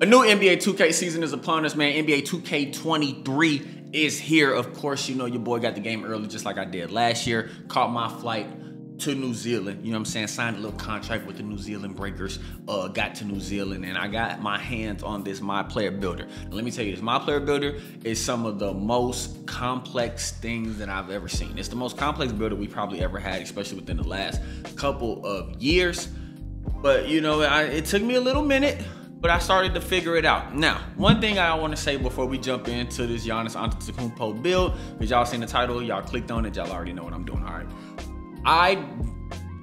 A new NBA 2K season is upon us, man. NBA 2K23 is here. Of course, you know your boy got the game early just like I did last year. Caught my flight to New Zealand. You know what I'm saying? Signed a little contract with the New Zealand Breakers. Got to New Zealand and I got my hands on this My Player Builder. And let me tell you, this My Player Builder is some of the most complex things that I've ever seen. It's the most complex builder we probably ever had, especially within the last couple of years. But you know, it took me a little minute, but I started to figure it out. Now, one thing I want to say before we jump into this Giannis Antetokounmpo build, because y'all seen the title, y'all clicked on it, y'all already know what I'm doing, all right? I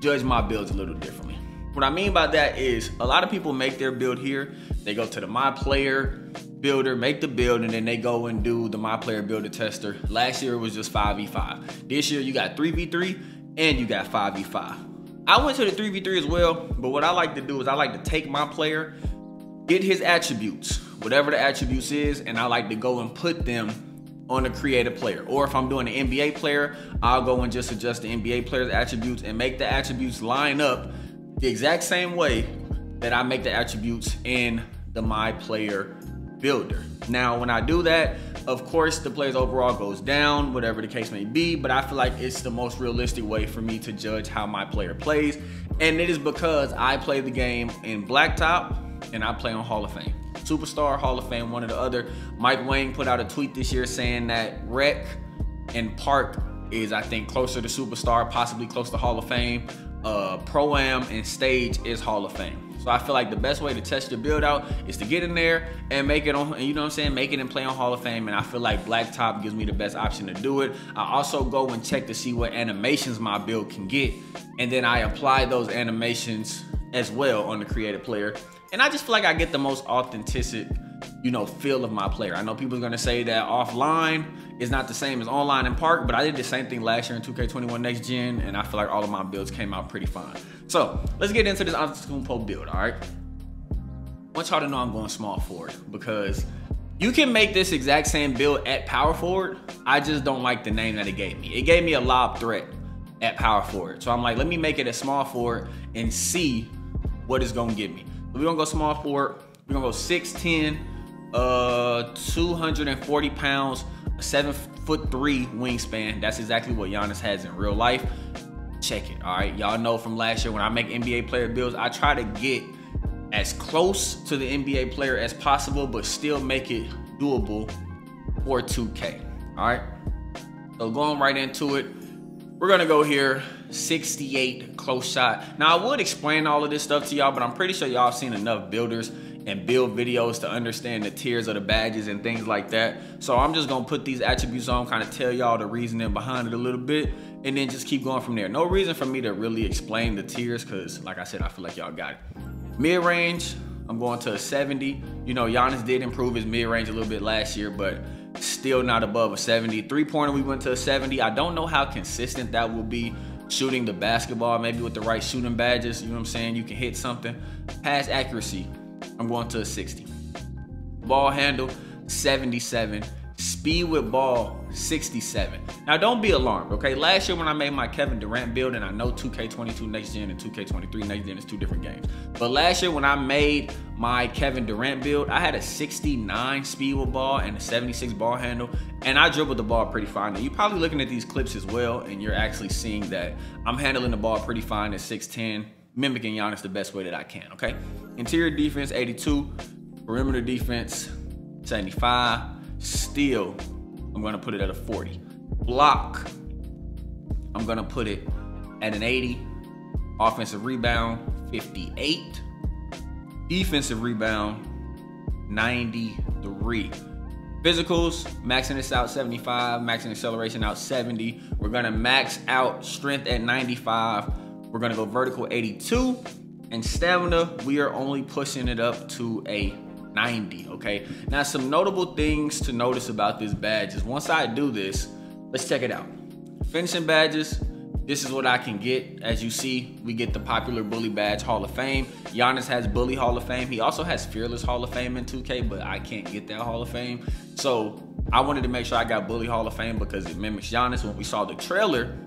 judge my builds a little differently. What I mean by that is a lot of people make their build here. They go to the My Player Builder, make the build, and then they go and do the My Player Builder tester. Last year it was just 5v5. This year you got 3v3 and you got 5v5. I went to the 3v3 as well, but what I like to do is I like to take my player, get his attributes, whatever the attributes is, and I like to go and put them on the creative player. Or if I'm doing an NBA player, I'll go and just adjust the NBA player's attributes and make the attributes line up the exact same way that I make the attributes in the My Player Builder. Now, when I do that, of course, the player's overall goes down, whatever the case may be, but I feel like it's the most realistic way for me to judge how my player plays. And it is because I play the game in Blacktop and I play on Hall of Fame. Superstar, Hall of Fame, one or the other. Mike Wang put out a tweet this year saying that Rec and Park is, I think, closer to Superstar, possibly close to Hall of Fame. Pro-Am and Stage is Hall of Fame. So I feel like the best way to test your build out is to get in there and make it on, you know what I'm saying, make it and play on Hall of Fame. And I feel like Blacktop gives me the best option to do it. I also go and check to see what animations my build can get. And then I apply those animations as well on the creative player. And I just feel like I get the most authentic, you know, feel of my player. I know people are gonna say that offline is not the same as online in Park, but I did the same thing last year in 2K21 Next Gen, and I feel like all of my builds came out pretty fine. So let's get into this Antetokounmpo build, all right? I want y'all to know I'm going small forward because you can make this exact same build at power forward. I just don't like the name that it gave me. It gave me a lob threat at power forward. So I'm like, let me make it a small forward and see what it's gonna give me. We're gonna go small forward. We're gonna go 6'10", 240 pounds, 7'3" wingspan. That's exactly what Giannis has in real life. Check it, all right? Y'all know from last year when I make NBA player builds, I try to get as close to the NBA player as possible, but still make it doable for 2K, all right? So going right into it, we're gonna go here, 68 close shot. Now I would explain all of this stuff to y'all, but I'm pretty sure y'all have seen enough builders and build videos to understand the tiers of the badges and things like that. So I'm just gonna put these attributes on, kind of tell y'all the reasoning behind it a little bit, and then just keep going from there. No reason for me to really explain the tiers, cause like I said, I feel like y'all got it. Mid-range, I'm going to a 70. You know, Giannis did improve his mid-range a little bit last year, but still not above a 70. Three-pointer, we went to a 70. I don't know how consistent that will be shooting the basketball, maybe with the right shooting badges, you know what I'm saying? You can hit something. Pass accuracy, I'm going to a 60. Ball handle, 77. Speed with ball, 67. Now don't be alarmed, okay? Last year when I made my Kevin Durant build, and I know 2K22 Next Gen and 2K23 Next Gen is two different games, but last year when I made my Kevin Durant build, I had a 69 speed with ball and a 76 ball handle, and I dribbled the ball pretty fine. Now you're probably looking at these clips as well, and you're actually seeing that I'm handling the ball pretty fine at 6'10", mimicking Giannis the best way that I can, okay? Interior defense, 82. Perimeter defense, 75. Steal, I'm gonna put it at a 40. Block, I'm gonna put it at an 80. Offensive rebound, 58. Defensive rebound, 93. Physicals, maxing this out 75, maxing acceleration out 70. We're gonna max out strength at 95. We're gonna go vertical 82. And stamina, we are only pushing it up to a 90, okay? Now, some notable things to notice about this badge is once I do this, let's check it out. Finishing badges, this is what I can get. As you see, we get the popular Bully Badge Hall of Fame. Giannis has Bully Hall of Fame. He also has Fearless Hall of Fame in 2K, but I can't get that Hall of Fame. So I wanted to make sure I got Bully Hall of Fame because it mimics Giannis. When we saw the trailer,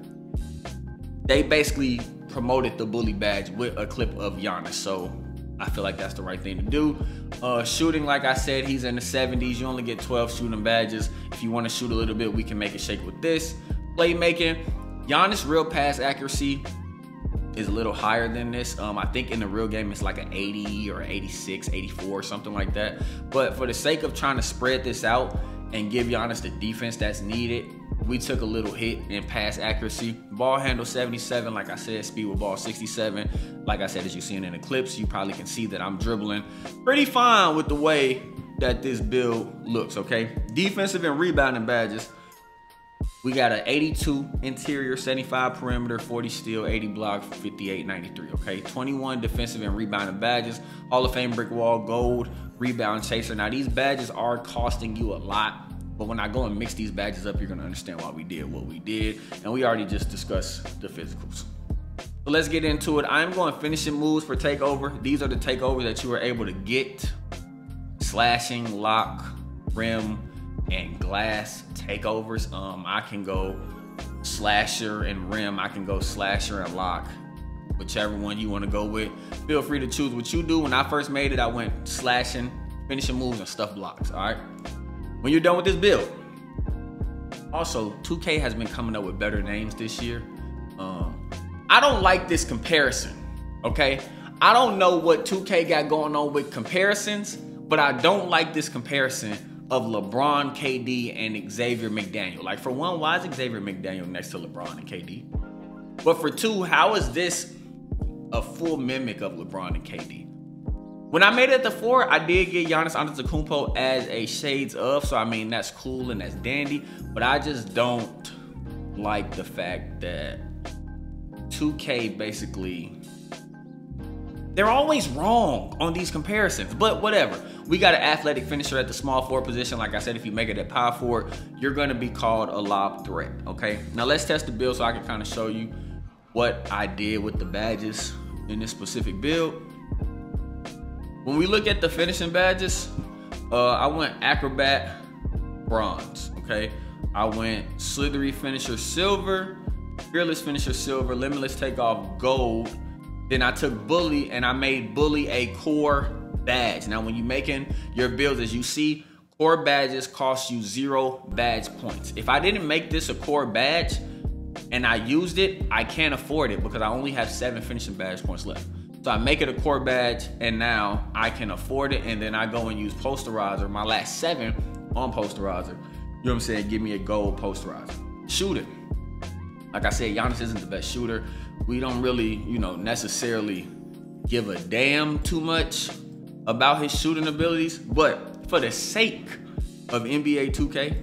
they basically promoted the Bully Badge with a clip of Giannis. So I feel like that's the right thing to do. Shooting, like I said, he's in the 70s. You only get 12 shooting badges. If you want to shoot a little bit, we can make it shake with this. Playmaking, Giannis' real pass accuracy is a little higher than this. I think in the real game it's like an 80 or 86, 84, something like that. But for the sake of trying to spread this out and give Giannis the defense that's needed, we took a little hit in pass accuracy. Ball handle 77, like I said, speed with ball 67. Like I said, as you see in the clips, you probably can see that I'm dribbling pretty fine with the way that this build looks, okay? Defensive and rebounding badges. We got an 82 interior, 75 perimeter, 40 steal, 80 block, 58, 93, okay? 21 defensive and rebounding badges. Hall of Fame brick wall, gold, rebound chaser. Now, these badges are costing you a lot, but when I go and mix these badges up, you're gonna understand why we did what we did. And we already just discussed the physicals. So let's get into it. I'm going finishing moves for takeover. These are the takeovers that you were able to get. Slashing, lock, rim, and glass takeovers. I can go slasher and rim. I can go slasher and lock, whichever one you want to go with. Feel free to choose what you do. When I first made it, I went slashing, finishing moves, and stuff blocks. All right. When you're done with this build, also 2K has been coming up with better names this year. I don't like this comparison. Okay, I don't know what 2K got going on with comparisons, but I don't like this comparison of LeBron, KD, and Xavier McDaniel. Like, for one, why is Xavier McDaniel next to LeBron and KD? But for two, how is this a full mimic of LeBron and KD? When I made it at the 4, I did get Giannis Antetokounmpo as a shades of, so I mean, that's cool and that's dandy, but I just don't like the fact that 2K basically, they're always wrong on these comparisons, but whatever. We got an athletic finisher at the small forward position. Like I said, if you make it at power forward, you're gonna be called a lob threat, okay? Now let's test the build so I can kind of show you what I did with the badges in this specific build. When we look at the finishing badges, I went acrobat bronze, okay? I went slithery finisher silver, fearless finisher silver, limitless takeoff gold. Then I took bully and I made bully a core badge. Now, when you're making your builds, as you see, core badges cost you 0 badge points. If I didn't make this a core badge and I used it, I can't afford it because I only have 7 finishing badge points left. So I make it a core badge and now I can afford it, and then I go and use posterizer, my last 7 on posterizer. You know what I'm saying? Give me a gold posterizer. Shooting. Like I said, Giannis isn't the best shooter. We don't really, necessarily give a damn too much about his shooting abilities, but for the sake of NBA 2K,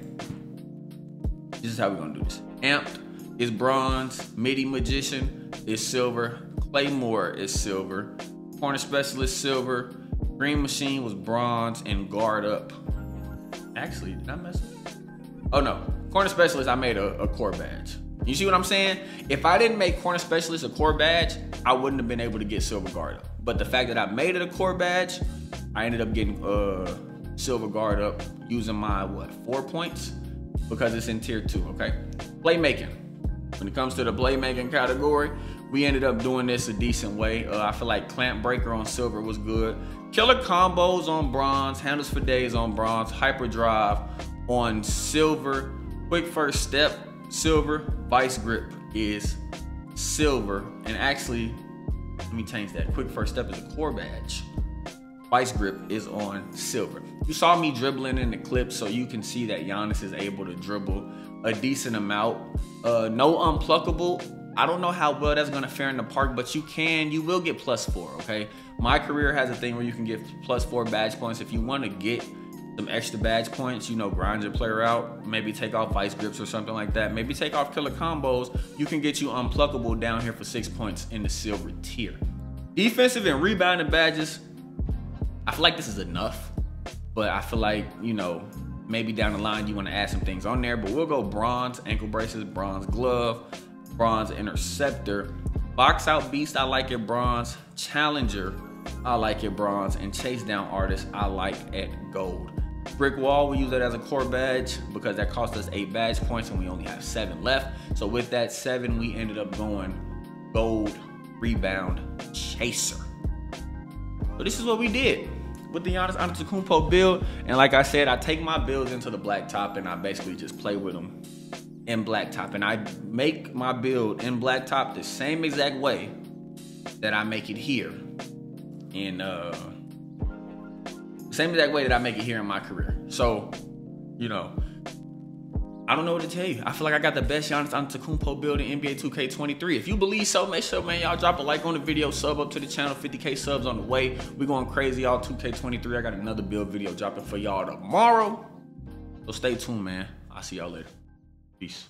this is how we're gonna do this. Amped is bronze, MIDI Magician is silver, Claymore is silver, Corner Specialist silver, Green Machine was bronze, and Guard Up. Actually, did I mess up? Oh no, Corner Specialist, I made a core badge. You see what I'm saying? If I didn't make Corner Specialist a core badge, I wouldn't have been able to get silver Guard Up. But the fact that I made it a core badge, I ended up getting silver Guard Up using my, 4 points? Because it's in tier 2, okay? Playmaking. When it comes to the playmaking category, we ended up doing this a decent way. I feel like Clamp Breaker on silver was good. Killer Combos on bronze, Handles for Days on bronze, Hyperdrive on silver, Quick First Step, silver, Vice Grip is silver, and actually, let me change that. Quick First Step is a core badge. Vice Grip is on silver. You saw me dribbling in the clip, so you can see that Giannis is able to dribble a decent amount. No unpluckable. I don't know how well that's gonna fare in the park, but you will get +4, okay? My career has a thing where you can get +4 badge points. If you wanna get some extra badge points, grind your player out, maybe take off Vice Grips or something like that, maybe take off Killer Combos, you can get you unpluckable down here for 6 points in the silver tier. Defensive and rebounding badges, I feel like this is enough, but I feel like, maybe down the line you want to add some things on there, but we'll go bronze ankle braces, bronze glove, bronze interceptor, box out beast, I like it bronze, challenger, I like it bronze, and chase down artist, I like at gold. Brick wall, we use that as a core badge because that cost us 8 badge points and we only have 7 left. So with that 7, we ended up going gold rebound chaser. So this is what we did with the Giannis Antetokounmpo build. And like I said, I take my builds into the blacktop and I basically just play with them in blacktop. And I make my build in blacktop the same exact way that I make it here. In same exact way that I make it here in my career. So, you know, I don't know what to tell you. I feel like I got the best Giannis Antetokounmpo build in NBA 2K23. If you believe so, make sure, man, y'all drop a like on the video, sub up to the channel. 50K subs on the way. We going crazy, y'all. 2K23. I got another build video dropping for y'all tomorrow. So stay tuned, man. I'll see y'all later. Peace.